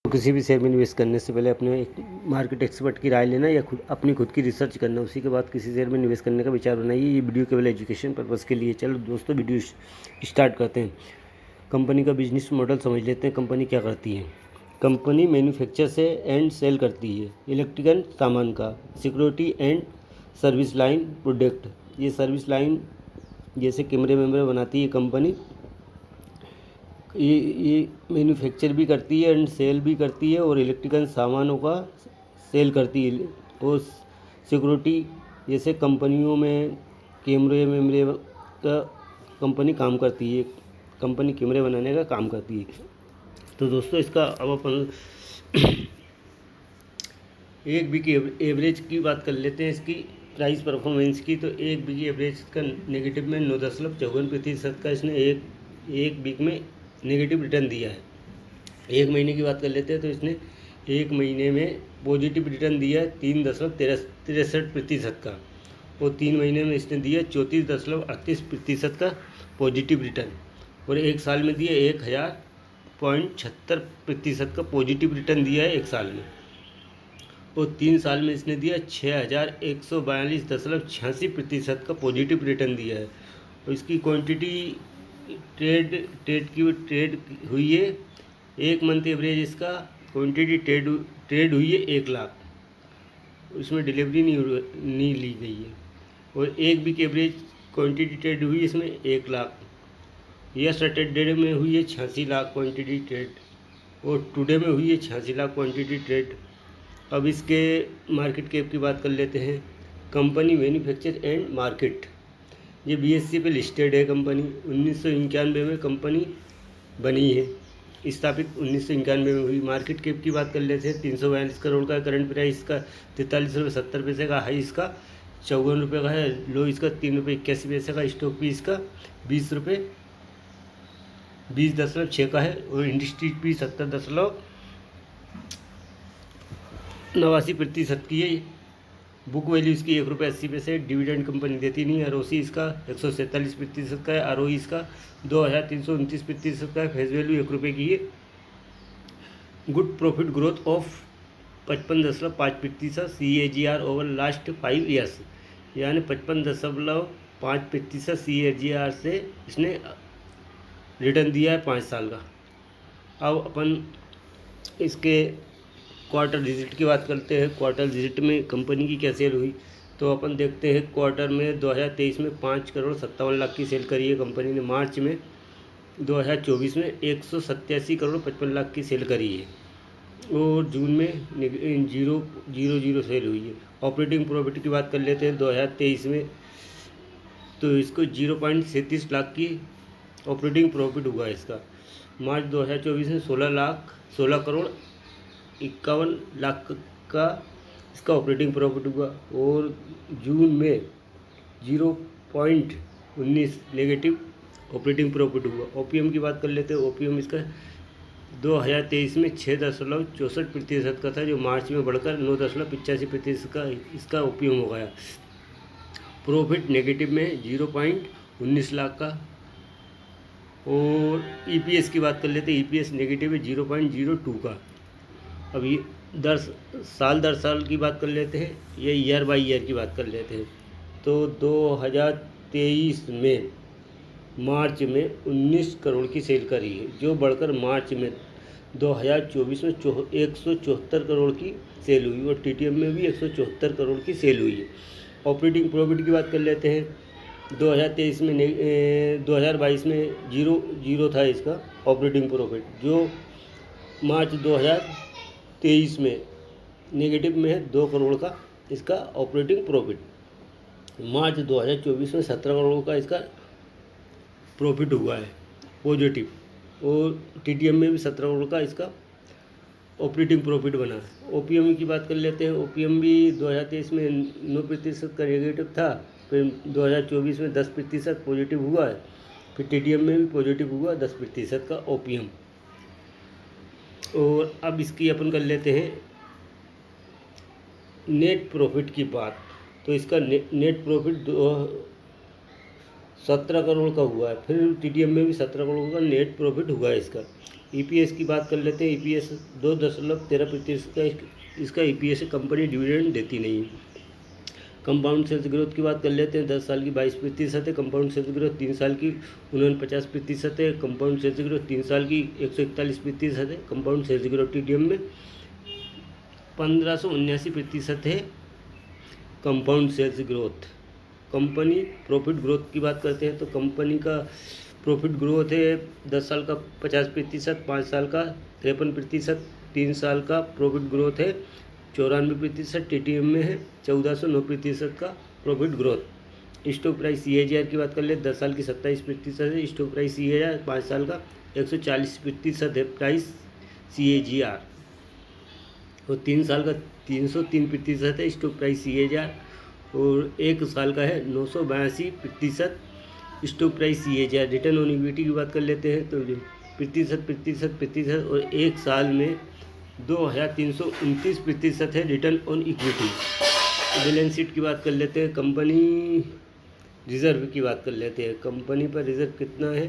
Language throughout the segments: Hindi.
तो किसी भी शेयर में निवेश करने से पहले अपने एक मार्केट एक्सपर्ट की राय लेना या अपनी खुद की रिसर्च करना, उसी के बाद किसी शेयर में निवेश करने का विचार बनाइए। ये वीडियो केवल एजुकेशन पर्पज़ के लिए। चलो दोस्तों, वीडियो स्टार्ट करते हैं। कंपनी का बिजनेस मॉडल समझ लेते हैं। कंपनी क्या करती है। कंपनी मैन्युफैक्चर से एंड सेल करती है इलेक्ट्रिकल सामान का, security and service line product. ये सर्विस लाइन जैसे कैमरे वैमरे बनाती है कंपनी, ये मैन्युफैक्चर भी करती है एंड सेल भी करती है, और इलेक्ट्रिकल सामानों का सेल करती है। और सिक्योरिटी जैसे कंपनियों में कैमरे वैमरे का कंपनी काम करती है, कंपनी कैमरे बनाने का काम करती है। तो दोस्तों, इसका अब अपन एक वीक एवरेज की बात कर लेते हैं, इसकी प्राइस परफॉर्मेंस की। तो एक वीक एवरेज का नेगेटिव में 9.54% का इसने एक वीक में नेगेटिव रिटर्न दिया है। एक महीने की बात कर लेते हैं तो इसने एक महीने में पॉजिटिव रिटर्न दिया है 3.63% का, और 3 महीने में इसने दिया 34.38% का पॉजिटिव रिटर्न, और एक साल में दिया 1000.76% का पॉजिटिव रिटर्न दिया है एक साल में, और 3 साल में इसने दिया 6142.86% का पॉजिटिव रिटर्न दिया है। और इसकी क्वांटिटी ट्रेड हुई है, एक मंथ एवरेज इसका क्वांटिटी ट्रेड हुई है 1 लाख, इसमें डिलीवरी नहीं ली गई है। और एक वीक एवरेज क्वांटिटी ट्रेड हुई है इसमें 1 लाख। सैटरडे में हुई है 86 लाख क्वांटिटी ट्रेड, और टुडे में हुई है 86 लाख क्वांटिटी ट्रेड। अब इसके मार्केट कैप की बात कर लेते हैं। कंपनी मैन्युफैक्चर एंड मार्केट, ये BSE पे लिस्टेड है कंपनी। 1991 में कंपनी बनी है, स्थापित 1991 में हुई। मार्केट कैप की बात कर लेते हैं। 342 करोड़ का करंट प्राइस का, 43.70 का हाई इसका 54 रुपये का है, लो इसका 3.81 का। स्टॉक भी इसका 20.6 का है, और इंडस्ट्री भी 70.89% की है। बुक वैल्यू इसकी 1.80 रुपये। डिविडेंड कंपनी देती नहीं है। ROC इसका 147% का है। ROE इसका 2329% का है। फेस वैल्यू 1 रुपये की है। Good profit growth of 55.5% CAGR over last 5 years, यानी 55.5% CAGR से इसने रिटर्न दिया है 5 साल का। अब अपन इसके क्वार्टर रिजल्ट की बात करते हैं। क्वार्टर रिजल्ट में कंपनी की क्या सेल हुई, तो अपन देखते हैं। क्वार्टर में 2023 में 5,57,00,000 की सेल करी है कंपनी ने। मार्च में 2024 में 187,55,00,000 की सेल करी है, और जून में 0.00 सेल हुई है। ऑपरेटिंग प्रॉफिट की बात कर लेते हैं 2023 में, तो इसको 0.37 लाख की ऑपरेटिंग प्रॉफिट हुआ है इसका। मार्च 2024 में 16,51,00,000 का इसका ऑपरेटिंग प्रॉफिट हुआ, और जून में 0.19 नेगेटिव ऑपरेटिंग प्रॉफिट हुआ। OPM की बात कर लेते हैं। OPM इसका 2023 में 6.64% का था, जो मार्च में बढ़कर 9.85% का इसका OPM हो गया। प्रॉफिट नेगेटिव में 0.19 लाख का। और EPS की बात कर लेते हैं। EPS नेगेटिव है 0.02 का। अब ये दर साल की बात कर लेते हैं, या ईयर बाय ईयर की बात कर लेते हैं। तो 2023 में मार्च में 19 करोड़ की सेल करी है, जो बढ़कर मार्च में 2024 में 174 करोड़ की सेल हुई, और TTM में भी 174 करोड़ की सेल हुई है। ऑपरेटिंग प्रॉफिट की बात कर लेते हैं। 2023 में 2022 में 0 था इसका ऑपरेटिंग प्रॉफिट, जो मार्च 2023 में नेगेटिव में है 2 करोड़ का इसका ऑपरेटिंग प्रॉफिट। मार्च 2024 में 17 करोड़ का इसका प्रॉफिट हुआ है पॉजिटिव, और TTM में भी 17 करोड़ का इसका ऑपरेटिंग प्रॉफिट बना है। OPM की बात कर लेते हैं। OPM भी 2023 में 9% का नेगेटिव था, फिर 2024 में 10% पॉजिटिव हुआ है, फिर TTM में भी पॉजिटिव हुआ 10% का OPM। और अब इसकी अपन कर लेते हैं नेट प्रॉफिट की बात। तो इसका नेट प्रॉफिट 17 करोड़ का हुआ है, फिर TTM में भी 17 करोड़ का नेट प्रॉफिट हुआ है इसका। ईपीएस की बात कर लेते हैं। ईपीएस 2.13% का इसका ईपीएस है। कंपनी डिविडेंड देती नहीं है। कंपाउंड सेल्स ग्रोथ की बात कर लेते हैं। 10 साल की 22% है। कंपाउंड सेल्स ग्रोथ 3 साल की 49% है। कंपाउंड सेल्स ग्रोथ 3 साल की 141% है। कंपाउंड सेल्स ग्रोथ टीडीएम में 1579% है। Compound sales growth. Company profit growth की बात करते हैं तो कंपनी का प्रॉफिट ग्रोथ है 10 साल का 50%, 5 साल का 53%, 3 साल का प्रॉफिट ग्रोथ है 94%, टीटीएम में है 1409% का profit growth. Stock price CAGR की बात कर ले 10 साल की 27% है। स्टॉक प्राइस CAGR 5 साल का 140% है प्राइस CAGR, और 3 साल का 303% है स्टॉक प्राइस CAGR, और 1 साल का है 982% stock price CAGR। Return on equity की बात कर लेते हैं तो प्रतिशत और 1 साल में 2329% है return on equity. Balance sheet की बात कर लेते हैं। कंपनी रिजर्व की बात कर लेते हैं। कंपनी पर रिजर्व कितना है?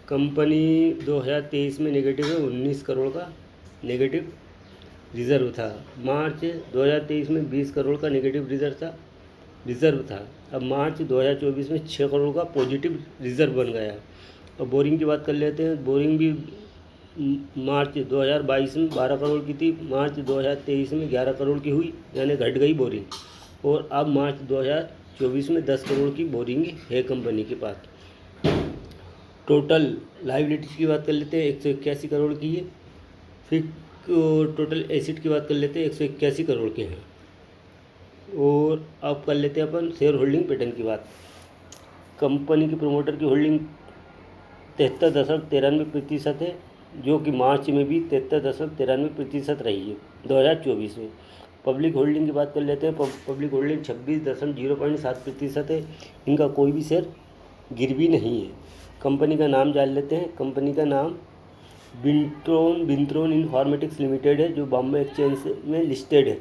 कंपनी 2023 में नेगेटिव है 19 करोड़ का नेगेटिव रिजर्व था। मार्च 2023 में 20 करोड़ का नेगेटिव रिजर्व था। अब मार्च 2024 में 6 करोड़ का पॉजिटिव रिजर्व बन गया। और बोरिंग की बात कर लेते हैं। बोरिंग भी मार्च 2022 में 12 करोड़ की थी, मार्च 2023 में 11 करोड़ की हुई, यानी घट गई बोरिंग। और अब मार्च 2024 में 10 करोड़ की बोरिंग है कंपनी के पास। टोटल लाइबिलिटीज़ की बात कर लेते हैं 181 करोड़ की है। फिर टोटल एसिड की बात कर लेते हैं 181 करोड़ के हैं। और अब कर लेते हैं अपन शेयर होल्डिंग पैटर्न की बात। कंपनी की प्रमोटर की होल्डिंग 73.93% है, जो कि मार्च में भी 73.93% रही है 2024 में। पब्लिक होल्डिंग की बात कर लेते हैं। पब्लिक होल्डिंग 26.07% है। इनका कोई भी शेयर गिरवी नहीं है। कंपनी का नाम जान लेते हैं। कंपनी का नाम विंट्रोन इन्फॉर्मेटिक्स लिमिटेड है, जो बॉम्बे एक्सचेंज में लिस्टेड है।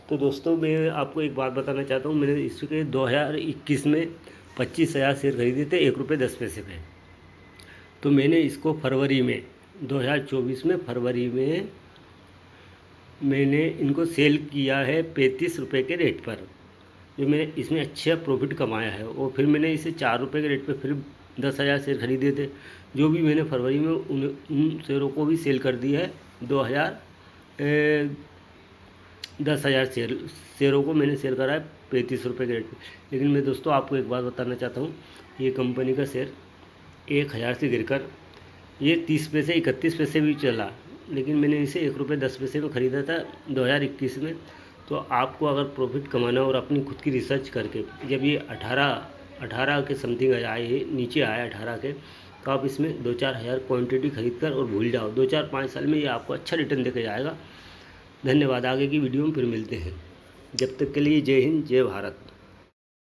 तो दोस्तों, मैं आपको एक बात बताना चाहता हूँ। मैंने इसके 2021 में 25,000 शेयर खरीदे थे 1 रुपये 10 पैसे पे। तो मैंने इसको फरवरी में 2024 में फरवरी में मैंने इनको सेल किया है 35 रुपये के रेट पर, जो मैंने इसमें अच्छा प्रॉफिट कमाया है। और फिर मैंने इसे 4 रुपये के रेट पर फिर 10,000 शेयर खरीदे थे, जो भी मैंने फरवरी में उन शेयरों को भी सेल कर दिया है। 10,000 शेयरों को मैंने सेल करा है 35 रुपये के रेट पर। लेकिन मैं दोस्तों आपको एक बात बताना चाहता हूँ, ये कंपनी का शेयर 1,000 से गिरकर ये 30 पैसे 31 पैसे भी चला, लेकिन मैंने इसे 1 रुपये 10 पैसे में ख़रीदा था 2021 में। तो आपको अगर प्रॉफिट कमाना और अपनी खुद की रिसर्च करके, जब ये 18 के समथिंग आए, नीचे आया 18 के, तो आप इसमें 2-4 हज़ार क्वान्टिटी खरीद कर और भूल जाओ। 2-4-5 साल में ये आपको अच्छा रिटर्न देके जाएगा। धन्यवाद। आगे की वीडियो में फिर मिलते हैं। जब तक के लिए जय हिंद, जय भारत।